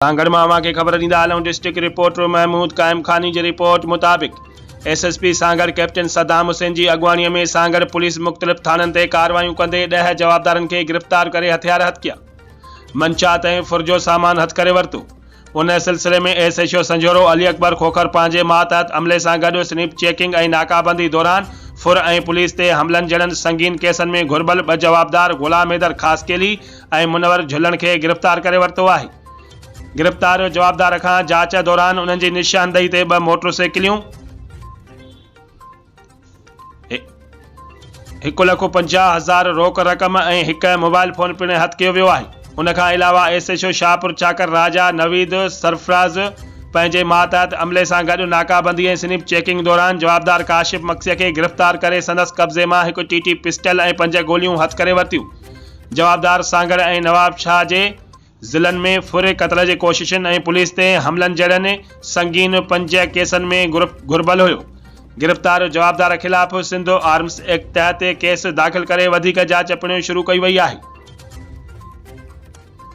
सांगड़ मां के ख़बर ॾींदा हलूं। डिस्ट्रिक्ट रिपोर्टर महमूद काइम खानी की रिपोर्ट मुताबिक SSP सांगड़ कैप्टन सदाम हुसैन की अगवानी में सांगड़ पुलिस मुख़्तलिफ़ थानन ते कार्रवाई कंदे 10 जवाबदारन के गिरफ्तार करे हथियार हथ किया, मंशात ऐं फुरजो सामान हथ करे वरतो। उन सिलसिले में SHO संजोरो अली अकबर खोखर पंहिंजे मातहत अमले सां गॾु स्नीप चेकिंग ऐं नाकाबंदी दौरान फुर ऐं पुलिस ते हमलन जहिड़नि संगीन केसनि में घुर्बल 2 जवाबदार गुलाम हैदर खासकेली ऐं मुनवर झुल्लन के गिरफ्तार करे वरतो आहे। गिरफ्तार जवाबदार खां जांच दौरान उन्हनि जी निशानदेही ते 2 मोटरसाइकिलियूं, 1,50,000 रोक रक़म ऐं 1 मोबाइल फोन पिण हथ कयो वियो आहे। उन खां अलावा SHO शाहपुर चाकर राजा नवीद सरफराज पंहिंजे मातहत अमले सां गॾु नाकाबंदी ऐं स्नीप चेकिंग दौरान जवाबदार काशिफ मक्सीअ खे गिरफ्तार करे संदसि कब्ज़े मां 1 TT पिस्टल ऐं 5 गोलियूं हथ करे वरतियूं। जवाबदार सांगड़ ऐं नवाब शाह जे ज़िलनि में फुरे क़त्ल जे कोशिशनि ऐं पुलिस ते हमलन जहिड़नि संगीन 5 केसनि में घुर्बल हुयो। गिरफ्तार जवाबदार खिलाफ़ सिंध आर्म्स एक्ट तहत केस दाख़िल करे वधीक जांच पिणु शुरू कई वई आहे।